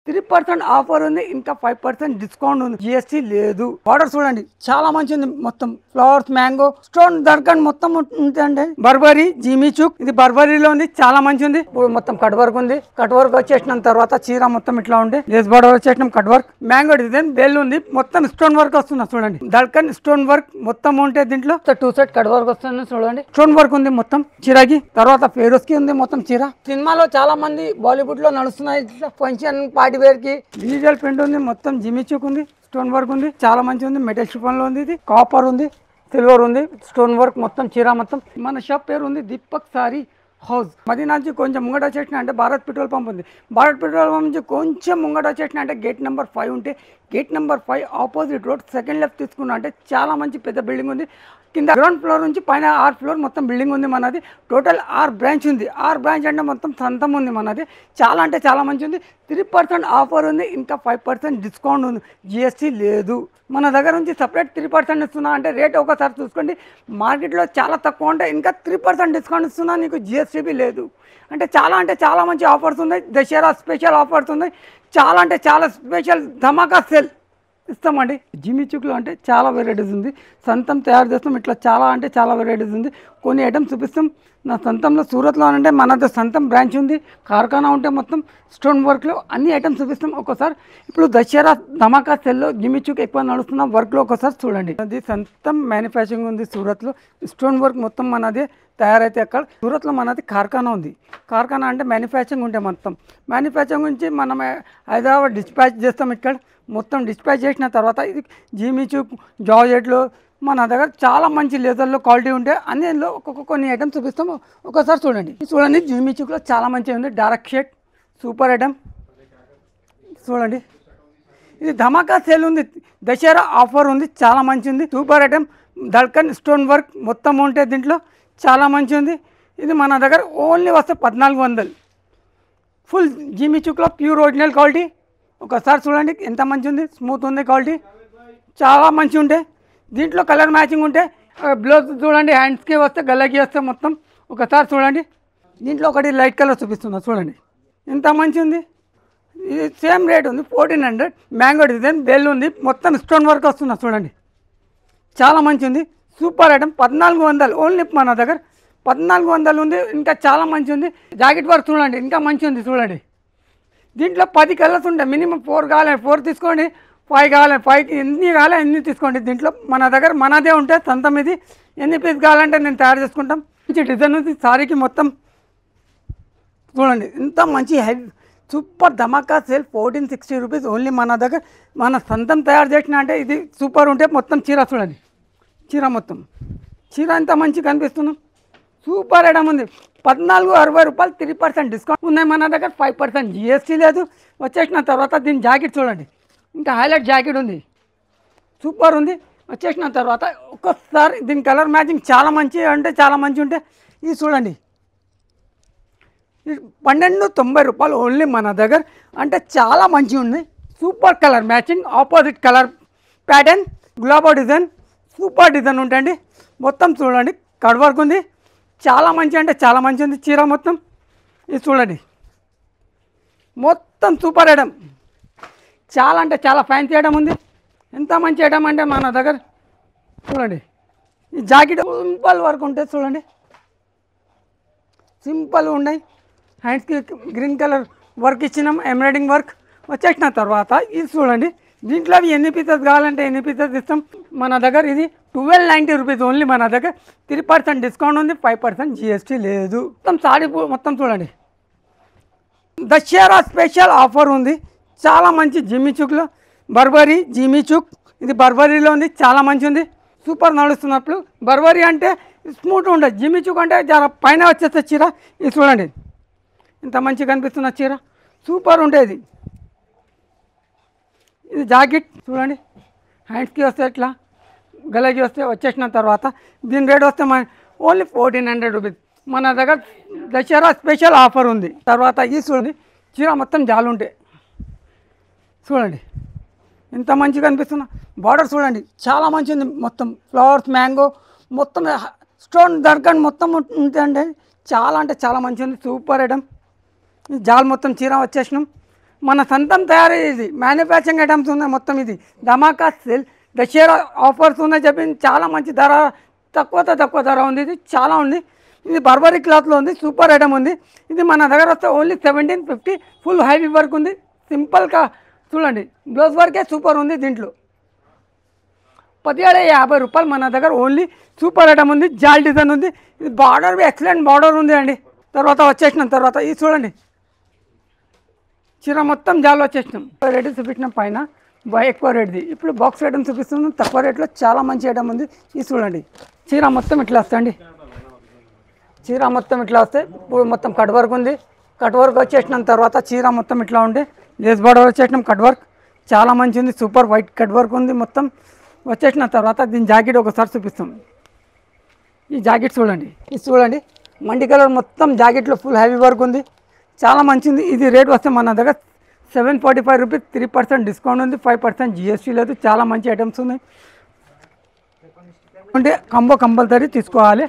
3% offer ఉంది. ఇంకా 5% discount ఉంది. జిఎస్టీ లేదు. ఆర్డర్ చూడండి చాలా మంచి ఉంది. మొత్తం ఫ్లవర్స్, మ్యాంగో, స్టోన్ దర్గన్ మొత్తం ఉంటుందండి. బర్బరీ, జిమీ చూక్, ఇది బర్బరీలో ఉంది. చాలా మంచి ఉంది. మొత్తం కట్ వర్క్ ఉంది. కట్ వర్క్ వచ్చేసిన తర్వాత చీర మొత్తం ఇట్లా ఉంది. లేస్ బార్డర్ వచ్చేసిన cut work, mango design, bell ఉంది. మొత్తం స్టోన్ వర్క్ వస్తుంది చూడండి. దర్గన్ స్టోన్ వర్క్ మొత్తం ఉంటే దీంట్లో 2 సెట్ కట్ వర్క్ వస్తుంది చూడండి. స్టోన్ వర్క్ ఉంది మొత్తం చీరకి. తర్వాత ఫేరోస్ కి ఉంది మొత్తం చీర. సినిమాలో చాలా మంది బాలీవుడ్ లో నడుస్తున్నాయి. ఫంక్షన్ పార్టీ వేర్ కి డిజిటల్ ప్రింట్ ఉంది. మొత్తం జిమీ చూక్ ఉంది. స్టోన్ వర్క్ ఉంది. చాలా మంచి ఉంది. మెటల్ షిఫాన్ లో ఉంది. ఇది కాపర్ ఉంది, సిల్వర్ ఉంది, స్టోన్ వర్క్ మొత్తం చీర మొత్తం. మన షాప్ పేరు ఉంది దీపక్ సారీ హౌస్. మదీనా నుంచి కొంచెం ముంగట వచ్చేసిన అంటే భారత్ పెట్రోల్ పంప్ ఉంది. భారత్ పెట్రోల్ పంప్ నుంచి కొంచెం ముంగట వచ్చేసిన అంటే గేట్ నెంబర్ 5 ఉంటే gate number 5 opposite road second left తీసుకున్నా అంటే చాలా మంచి పెద్ద బిల్డింగ్ ఉంది. కింద గ్రౌండ్ ఫ్లోర్ నుంచి పైన 6 ఫ్లోర్ మొత్తం బిల్డింగ్ ఉంది మనది. టోటల్ 6 బ్రాంచ్ ఉంది. 6 బ్రాంచ్ అంటే మొత్తం సొంతం ఉంది మనది. చాలా అంటే చాలా మంచి ఉంది. 3% ఆఫర్ ఉంది. ఇంకా 5% డిస్కౌంట్ ఉంది. జిఎస్టీ లేదు. మన దగ్గర నుంచి సపరేట్ 3% ఇస్తున్నా అంటే రేట్ ఒకసారి చూసుకోండి. మార్కెట్లో చాలా తక్కువ ఉంటే ఇంకా 3% డిస్కౌంట్ ఇస్తున్నా. నీకు జిఎస్టీబీ లేదు. అంటే చాలా మంచి ఆఫర్స్ ఉన్నాయి. దసరా స్పెషల్ ఆఫర్స్ ఉన్నాయి. చాలా అంటే చాలా స్పెషల్ ధమాకా సేల్ ఇస్తామండి. జిమీ చూక్లో అంటే చాలా వెరైటీస్ ఉంది. సొంతం తయారు చేస్తాం. ఇట్లా చాలా అంటే చాలా వెరైటీస్ ఉంది. కొన్ని ఐటమ్స్ చూపిస్తాం. నా సొంతంలో సూరత్లో అంటే మనది సొంతం బ్రాంచ్ ఉంది. కార్ఖానా ఉంటే మొత్తం స్టోన్ వర్క్లో అన్ని ఐటమ్స్ చూపిస్తాం. ఒక్కోసారి ఇప్పుడు దసరా ధమాకా సెల్లో జిమీ చూక్ ఎక్కువ నడుస్తున్న వర్క్లో ఒకసారి చూడండి. అది సొంతం మ్యానుఫ్యాక్చరింగ్ ఉంది సూరత్లో. స్టోన్ వర్క్ మొత్తం మనదే తయారైతే అక్కడ సూరత్లో మనది కార్ఖానా ఉంది. కార్ఖానా అంటే మ్యానుఫ్యాక్చరింగ్ ఉంటే మొత్తం మ్యానుఫ్యాక్చరింగ్ నుంచి మనం హైదరాబాద్ డిస్పాచ్ చేస్తాం. ఇక్కడ మొత్తం డిస్పాచ్ చేసిన తర్వాత ఇది జిమీ చూక్ జార్జెట్లో మన దగ్గర చాలా మంచి లేజర్లో క్వాలిటీ ఉంటే అన్నిలో కొన్ని ఐటమ్స్ చూపిస్తాము. ఒకసారి చూడండి జిమీ చూక్లో చాలా మంచిగా ఉంది. డార్క్ షేడ్ సూపర్ ఐటమ్ చూడండి. ఇది ధమాకా సేల్ ఉంది. దసరా ఆఫర్ ఉంది. చాలా మంచి ఉంది. సూపర్ ఐటమ్ దల్కన్ స్టోన్ వర్క్ మొత్తం ఉంటే దీంట్లో చాలా మంచి ఉంది. ఇది మన దగ్గర ఓన్లీ వస్తే 1400. ఫుల్ జిమీ చూక్లో ప్యూర్ ఒరిజినల్ క్వాలిటీ. ఒకసారి చూడండి ఎంత మంచి ఉంది. స్మూత్ ఉంది క్వాలిటీ. చాలా మంచి ఉంటాయి. దీంట్లో కలర్ మ్యాచింగ్ ఉంటే బ్లౌజ్ చూడండి. హ్యాండ్స్కి వస్తే గల్లకి వస్తే మొత్తం ఒకసారి చూడండి. దీంట్లో ఒకటి లైట్ కలర్ చూపిస్తున్నా చూడండి. ఎంత మంచి ఉంది. ఇది సేమ్ రేట్ ఉంది 1400. మ్యాంగో డిజైన్ బెల్ ఉంది. మొత్తం స్టోన్ వర్క్ వస్తున్నా చూడండి. చాలా మంచి ఉంది. సూపర్ ఐటమ్ 1400 ఓన్లీ మన దగ్గర 1400 ఉంది. ఇంకా చాలా మంచి ఉంది. జాకెట్ వర్క్ చూడండి ఇంకా మంచి ఉంది చూడండి. దీంట్లో 10 కలర్స్ ఉంటాయి. మినిమం 4 కావాలి 4 తీసుకోండి. 5 కావాలి 5కి ఎన్ని కావాలి ఎన్ని తీసుకోండి. దీంట్లో మన దగ్గర మనదే ఉంటే సొంతం. ఇది ఎన్ని పీస్ కావాలంటే నేను తయారు చేసుకుంటాం. మంచి డిజైన్ ఉంది సారీకి మొత్తం చూడండి. ఇంత మంచి సూపర్ ధమాకా సేల్ 1460 రూపీస్ ఓన్లీ మన దగ్గర. మన సొంతం తయారు చేసిన అంటే ఇది సూపర్ ఉంటే మొత్తం చీర చూడండి. చీర మొత్తం చీర ఎంత మంచి కనిపిస్తున్నాం. సూపర్ ఐటమ్ ఉంది. 1460 రూపాయలు 3% డిస్కౌంట్ ఉన్నాయి మన దగ్గర. 5% జిఎస్టీ లేదు. వచ్చేసిన తర్వాత దీని జాకెట్ చూడండి. ఇంకా హైలైట్ జాకెట్ ఉంది. సూపర్ ఉంది. వచ్చేసిన తర్వాత ఒక్కసారి దీని కలర్ మ్యాచింగ్ చాలా మంచి అంటే చాలా మంచి ఉంటే ఇది చూడండి. 1290 రూపాయలు ఓన్లీ మన దగ్గర. అంటే చాలా మంచి ఉంది. Super colour matching opposite colour pattern Gulabo design super design ఉంటుంది. మొత్తం చూడండి కట్ వర్క్ ఉంది. చాలా మంచి అంటే చాలా మంచి ఉంది చీర మొత్తం. ఇది చూడండి మొత్తం సూపర్ ఐటమ్. చాలా అంటే చాలా ఫ్యాన్సీ ఐటమ్ ఉంది. ఎంత మంచి ఐటమ్ అంటే మన దగ్గర చూడండి. ఈ జాకెట్ సింపుల్ వర్క్ ఉంటుంది చూడండి. సింపుల్ ఉన్నాయి. హ్యాండ్స్కి గ్రీన్ కలర్ వర్క్ ఇచ్చినాం. ఎంబ్రాయిడింగ్ వర్క్ వచ్చేసిన తర్వాత ఇది చూడండి. దీంట్లో ఎన్ని పీసెస్ కావాలంటే ఎన్ని పీసెస్ ఇస్తాం మన దగ్గర. ఇది 1290 రూపీస్ ఓన్లీ మన దగ్గర. 3% డిస్కౌంట్ ఉంది. 5% జిఎస్టీ లేదు. మొత్తం సారీ మొత్తం చూడండి. దసరా స్పెషల్ ఆఫర్ ఉంది. చాలా మంచి జిమీ చూక్లో బర్బరీ జిమీ చూక్. ఇది బర్బరీలో ఉంది. చాలా మంచి ఉంది. సూపర్ నడుస్తున్నప్పుడు బర్బరీ అంటే స్మూత్ ఉండదు. జిమీ చూక్ అంటే చాలా పైన వచ్చేస్తే చీర. ఇది చూడండి ఇంత మంచిగా కనిపిస్తున్న చీర. సూపర్ ఉంటుంది. ఇది జాకెట్ చూడండి. హ్యాండ్స్కి వస్తే ఇట్లా గలకి వస్తే వచ్చేసిన తర్వాత దీని రేట్ వస్తే మన ఓన్లీ 1400 రూపీస్ మన దగ్గర. దసరా స్పెషల్ ఆఫర్ ఉంది. తర్వాత ఇది చూడండి చీర మొత్తం జాలుంటే చూడండి ఎంత మంచిగా అనిపిస్తున్నా. బార్డర్ చూడండి చాలా మంచి ఉంది. మొత్తం ఫ్లవర్స్ మ్యాంగో మొత్తం స్టోన్ దర్గన్ మొత్తం ఉంటుందండి. చాలా అంటే చాలా మంచి ఉంది. Super item. జాల్ మొత్తం చీర వచ్చేసినాం. మన సొంతం తయారయ్యేది మ్యానుఫ్యాక్చరింగ్ ఐటమ్స్ ఉన్నాయి మొత్తం. ఇది ధమాకా సేల్ దసరా ఆఫర్స్ ఉన్నాయి చెప్పి చాలా మంచి ధర, తక్కువ ధర ఉంది. ఇది చాలా ఉంది. ఇది బర్బరీ క్లాత్లో ఉంది, సూపర్ ఐటమ్ ఉంది. ఇది మన దగ్గర వస్తే ఓన్లీ 1750. ఫుల్ హెవీ వర్క్ ఉంది. సింపుల్గా చూడండి, బ్లౌజ్ వర్కే సూపర్ ఉంది. దీంట్లో 1750 రూపాయలు మన దగ్గర ఓన్లీ సూపర్ ఐటమ్ ఉంది. జాల్ డిజైన్ ఉంది. ఇది బార్డర్ ఎక్సలెంట్ బార్డర్ ఉంది అండి. తర్వాత వచ్చేసినాం తర్వాత ఇది చూడండి, చీర మొత్తం జాల్ వచ్చేసినాం. రేట్ చూపించినాం పైన ఎక్కువ రేట్ది. ఇప్పుడు బాక్స్ ఐటమ్ చూపిస్తున్నాం తక్కువ రేట్లో. చాలా మంచి ఐటమ్ ఉంది. ఇది చూడండి, చీర మొత్తం ఇట్లా వస్తాయండి. చీర మొత్తం ఇట్లా వస్తే ఇప్పుడు మొత్తం కట్ వర్క్ ఉంది. కట్ వర్క్ వచ్చేసినాం తర్వాత చీర మొత్తం ఇట్లా ఉండే లేస్ బార్డర్ వచ్చేసినాం. కట్ వర్క్ చాలా మంచి ఉంది. సూపర్ వైట్ కట్ వర్క్ ఉంది. మొత్తం వచ్చేసిన తర్వాత దీని జాకెట్ ఒకసారి చూపిస్తాం. ఈ జాకెట్ చూడండి, ఇది చూడండి మండి కలర్ మొత్తం జాకెట్లో ఫుల్ హెవీ వర్క్ ఉంది. చాలా మంచిది. ఇది రేట్ వస్తే మన దగ్గర 745 రూపీస్. 3% డిస్కౌంట్ ఉంది. 5% జిఎస్టీ లేదు. చాలా మంచి ఐటమ్స్ ఉన్నాయి. అంటే కంబో కంపల్సరీ తీసుకోవాలి.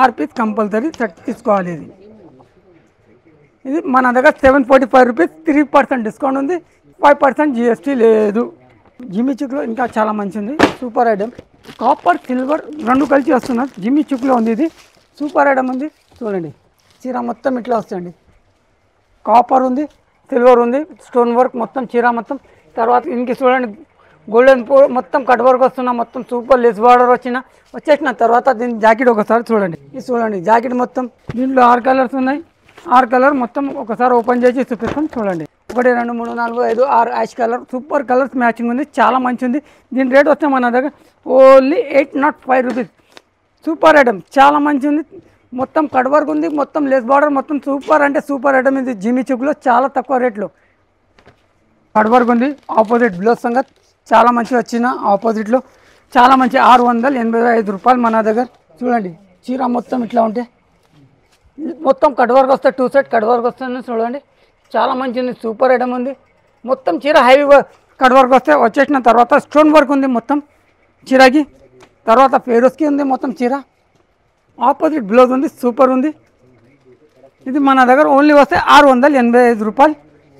6 పీస్ కంపల్సరీ సెట్ తీసుకోవాలి. ఇది మన దగ్గర 745 రూపీస్. 3% డిస్కౌంట్ ఉంది. 5% జిఎస్టీ లేదు. జిమ్మి చుక్లో ఇంకా చాలా మంచి ఉంది. Super item. కాపర్ సిల్వర్ రెండు కలిసి వస్తున్నారు. జిమ్మి చుక్లో ఉంది. ఇది సూపర్ ఐటమ్ ఉంది. చూడండి, చీర మొత్తం ఇట్లా వస్తుంది. కాపర్ ఉంది, సిల్వర్ ఉంది, స్టోన్ వర్క్ మొత్తం చీర మొత్తం. తర్వాత ఇంక చూడండి, గోల్డెన్ మొత్తం కట్ వర్క్ వస్తున్నా. మొత్తం సూపర్ లెస్ బార్డర్ వచ్చేసిన తర్వాత దీని జాకెట్ ఒకసారి చూడండి. ఇది చూడండి జాకెట్ మొత్తం. దీంట్లో 6 కలర్స్ ఉన్నాయి. 6 కలర్ మొత్తం ఒకసారి ఓపెన్ చేసి చూపిస్తాం. చూడండి, 1 2 3 4 5 6 ash colour. Super colours matching ఉంది. చాలా మంచి ఉంది. దీని రేట్ వస్తే మన దగ్గర ఓన్లీ 805 రూపీస్. సూపర్ ఐటమ్ చాలా మంచి ఉంది. మొత్తం కట్ వర్క్ ఉంది. మొత్తం లెస్ బార్డర్ మొత్తం సూపర్ అంటే సూపర్ ఐటమ్. ఇది జిమ్మి చుక్లో చాలా తక్కువ రేట్లో కట్ వర్క్ ఉంది. ఆపోజిట్ బ్లౌజ్ సంగత్ చాలా మంచి వచ్చిన ఆపోజిట్లో చాలా మంచి 685 రూపాయలు మన దగ్గర. చూడండి, చీర మొత్తం ఇట్లా ఉంటే మొత్తం కట్ వర్క్ వస్తే 2 సెట్ కట్ వర్క్ వస్తుంది. చూడండి, చాలా మంచి ఉంది. సూపర్ ఐటమ్ ఉంది. మొత్తం చీర హెవీ కట్ వర్క్ వస్తే వచ్చేసిన తర్వాత స్టోన్ వర్క్ ఉంది మొత్తం చీరకి. తర్వాత ఫేరోస్కి ఉంది మొత్తం చీర. ఆపోజిట్ బ్లౌజ్ ఉంది. సూపర్ ఉంది. ఇది మన దగ్గర ఓన్లీ వస్తే 685 రూపాయలు.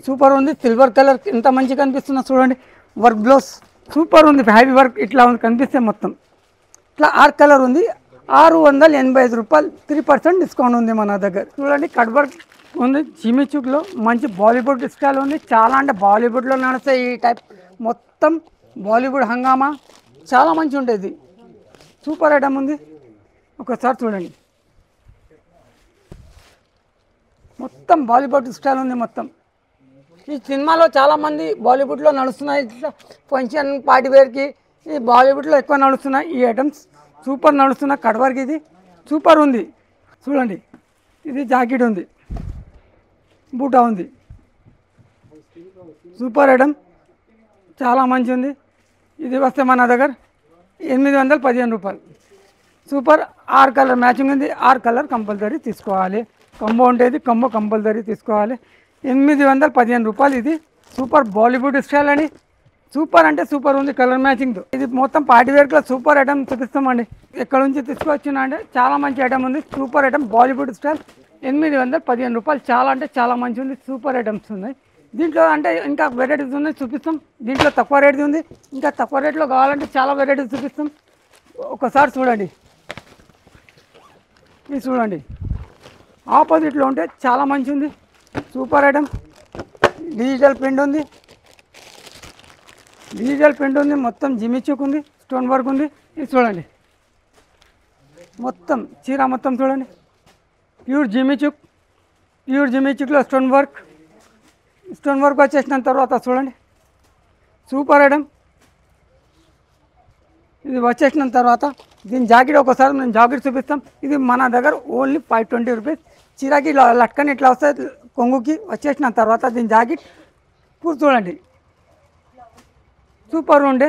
సూపర్ ఉంది. సిల్వర్ కలర్ ఎంత మంచిగా కనిపిస్తుందో చూడండి. వర్క్ బ్లౌజ్ సూపర్ ఉంది. హెవీ వర్క్ ఇట్లా ఉంది కనిపిస్తే మొత్తం ఇట్లా 6 కలర్ ఉంది. 685 రూపాయలు. 3% డిస్కౌంట్ ఉంది మన దగ్గర. చూడండి, కట్ వర్క్ ఉంది. జిమ్మి చుక్లో మంచి బాలీవుడ్ స్టైల్ ఉంది. చాలా అంటే బాలీవుడ్లో నడిస్తే ఈ టైప్ మొత్తం బాలీవుడ్ హంగామా చాలా మంచి ఉంటుంది. సూపర్ ఐటమ్ ఉంది. ఒకసారి చూడండి, మొత్తం బాలీవుడ్ స్టైల్ ఉంది. మొత్తం ఈ సినిమాలో చాలామంది బాలీవుడ్లో నడుస్తున్నాయి. ఇట్లా ఫంక్షన్ పార్టీ వేర్కి ఈ బాలీవుడ్లో ఎక్కువ నడుస్తున్నాయి ఈ ఐటమ్స్. సూపర్ నడుస్తున్న కట్ వర్క్ ఇది సూపర్ ఉంది. చూడండి, ఇది జాకెట్ ఉంది, బూటా ఉంది. సూపర్ ఐటమ్ చాలా మంచి ఉంది. ఇది వస్తే మన దగ్గర 815 రూపాయలు. సూపర్ 6 కలర్ మ్యాచింగ్ ఉంది. 6 కలర్ కంపల్సరీ తీసుకోవాలి. కంబో ఉండేది, కంబో కంపల్సరీ తీసుకోవాలి. 815 రూపాయలు. ఇది సూపర్ బాలీవుడ్ స్టైల్ అని సూపర్ అంటే సూపర్ ఉంది కలర్ మ్యాచింగ్తో. ఇది మొత్తం పార్టీ వేర్లో సూపర్ ఐటమ్ చూపిస్తామండి. ఎక్కడ నుంచి తీసుకొచ్చినా అంటే చాలా మంచి ఐటమ్ ఉంది. సూపర్ ఐటమ్ బాలీవుడ్ స్టైల్ 815 రూపాయలు. చాలా అంటే చాలా మంచి ఉంది. సూపర్ ఐటమ్స్ ఉన్నాయి. దీంట్లో అంటే ఇంకా వెరైటీస్ ఉన్నాయి చూపిస్తాం. దీంట్లో తక్కువ రేట్ది ఉంది. ఇంకా తక్కువ రేట్లో కావాలంటే చాలా వెరైటీస్ చూపిస్తాం. ఒకసారి చూడండి, ఇది చూడండి ఆపోజిట్లో ఉంటే చాలా మంచి ఉంది. Super item. డిజిటల్ ప్రింట్ ఉంది. డిజిటల్ ప్రింట్ ఉంది. మొత్తం జిమ్మి చుక్ ఉంది. స్టోన్ వర్క్ ఉంది. ఇది చూడండి, మొత్తం చీర మొత్తం చూడండి. ప్యూర్ జిమ్మి చుక్. ప్యూర్ జిమ్మి చుక్లో స్టోన్ వర్క్. స్టోన్ వర్క్ వచ్చేసిన తర్వాత చూడండి, సూపర్ ఐటమ్. ఇది వచ్చేసిన తర్వాత దీని జాకెట్ ఒకసారి నేను జాకెట్ చూపిస్తాం. ఇది మన దగ్గర ఓన్లీ 520 రూపీస్. చీరకి లట్కని ఇట్లా వస్తుంది కొంగుకి. వచ్చేసిన తర్వాత దీని జాకెట్ ఇప్పుడు చూడండి, సూపర్ ఉండే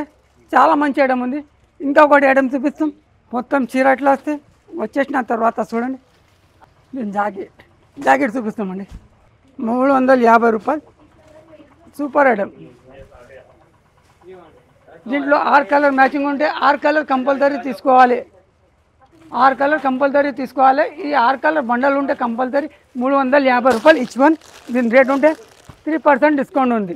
చాలా మంచి ఐటమ్ ఉంది. ఇంకా ఒకటి ఐటమ్ చూపిస్తాం. మొత్తం చీర ఇట్లా వస్తే వచ్చేసిన తర్వాత చూడండి, దీని జాకెట్ చూపిస్తామండి. 350 రూపాయలు. Super item. దీంట్లో 6 కలర్ మ్యాచింగ్ ఉంటే 6 కలర్ కంపల్సరీ తీసుకోవాలి. 6 కలర్ కంపల్సరీ తీసుకోవాలి. ఈ 6 కలర్ బండలు ఉంటే కంపల్సరీ 350 రూపాయలు ఈచ్ వన్. దీని రేట్ ఉంటే 3% డిస్కౌంట్ ఉంది.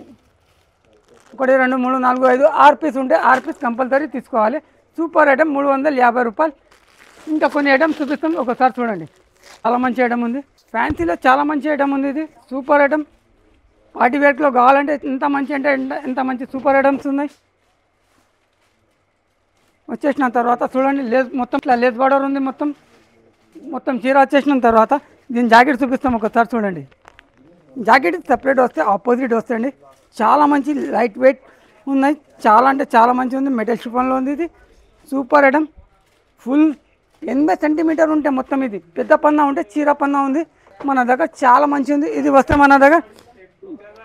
1 2 3 4 5 6 పీస్ ఉంటే 6 పీస్ కంపల్సరీ తీసుకోవాలి. సూపర్ ఐటమ్ 350 రూపాయలు. ఇంకా కొన్ని ఐటమ్స్ చూపిస్తాం, ఒకసారి చూడండి. చాలా మంచి ఐటమ్ ఉంది, ఫ్యాన్సీలో చాలా మంచి ఐటమ్ ఉంది. ఇది సూపర్ ఐటమ్, పార్టీ వేర్లో కావాలంటే ఎంత మంచి అంటే ఎంత మంచి సూపర్ ఐటమ్స్ ఉన్నాయి. వచ్చేసిన తర్వాత చూడండి, లేస్ మొత్తం ఇట్లా లేస్ బార్డర్ ఉంది. మొత్తం చీర వచ్చేసిన తర్వాత దీని జాకెట్ చూపిస్తాం, ఒకసారి చూడండి. జాకెట్ సపరేట్ వస్తే ఆపోజిట్ వస్తాయండి. చాలా మంచి లైట్ వెయిట్ ఉన్నాయి, చాలా అంటే చాలా మంచి ఉంది. మెటల్ షిఫాన్లో ఉంది. ఇది సూపర్ ఐటమ్. ఫుల్ 80 సెంటీమీటర్ ఉంటే మొత్తం ఇది పెద్ద పన్నా ఉంటే చీర పన్నా ఉంది మన దగ్గర, చాలా మంచి ఉంది. ఇది వస్తే మన దగ్గర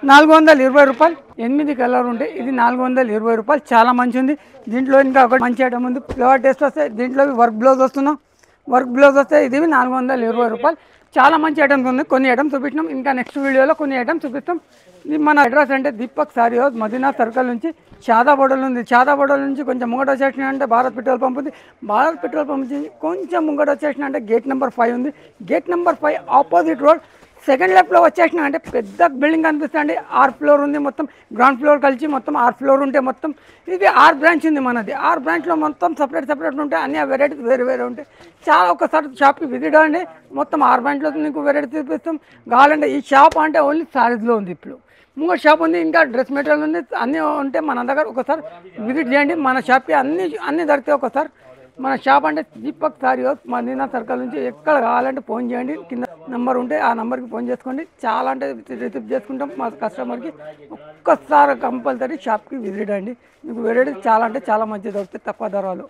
420 రూపాయలు. 8 కలర్ ఉంటే ఇది 420 రూపాయలు, చాలా మంచి ఉంది. దీంట్లో ఇంకా ఒకటి మంచి ఐటమ్ ఉంది, ఫ్లవర్ టేస్ట్ వస్తే దీంట్లో వర్క్ బ్లౌజ్ వస్తున్నాం. వర్క్ బ్లౌజ్ వస్తే ఇది 420 రూపాయలు. చాలా మంచి ఐటమ్స్ ఉంది. కొన్ని ఐటమ్స్ చూపించినాం, ఇంకా నెక్స్ట్ వీడియోలో కొన్ని ఐటమ్స్ చూపిస్తాం. ఇది మన అడ్రస్ అంటే దీపక్ సారీ హౌస్, మదీనా సర్కిల్ నుంచి షాదా బోడల్ ఉంది. షాదా బోడల్ నుంచి కొంచెం ముంగట వచ్చేసిన అంటే భారత్ పెట్రోల్ పంప్ ఉంది. భారత్ పెట్రోల్ పంప్ నుంచి కొంచెం ముంగట వచ్చేసిన అంటే గేట్ నెంబర్ 5 ఉంది. Gate number 5 opposite road second లెఫ్ట్లో వచ్చేసిన అంటే పెద్ద బిల్డింగ్ కనిపిస్తుంది. 6 ఫ్లోర్ ఉంది, మొత్తం గ్రౌండ్ ఫ్లోర్ కలిసి మొత్తం 6 ఫ్లోర్ ఉంటే మొత్తం ఇది 6 బ్రాంచ్ ఉంది మనది. 6 బ్రాంచ్లో మొత్తం సపరేట్ ఉంటాయి, అన్ని వెరైటీస్ వేరు ఉంటాయి. చాలా ఒకసారి షాప్కి విజిట్ అవ్వండి, మొత్తం 6 బ్రాంచ్లో మీకు వెరైటీ చూపిస్తాం. కావాలంటే ఈ షాప్ అంటే ఓన్లీ సారీస్లో ఉంది. ఇప్పుడు ఇంకో షాప్ ఉంది, ఇంకా డ్రెస్ మెటీరియల్ ఉంది, అన్నీ ఉంటే మన దగ్గర ఒకసారి విజిట్ చేయండి. మన షాప్కి అన్నీ దొరుకుతాయి. ఒకసారి మన షాప్ అంటే దీపక్ సారీ హౌస్, మదీనా సర్కిల్ నుంచి. ఎక్కడ కావాలంటే ఫోన్ చేయండి, కింద నెంబర్ ఉంటే ఆ నెంబర్కి ఫోన్ చేసుకోండి. చాలా అంటే రిసీవ్ చేసుకుంటాం మా కస్టమర్కి. ఒక్కసారి కంపల్సరీ షాప్కి విజిట్ అండి, మీకు వెరైటీ చాలా అంటే చాలా మంచిది దొరుకుతాయి, తక్కువ ధరలు.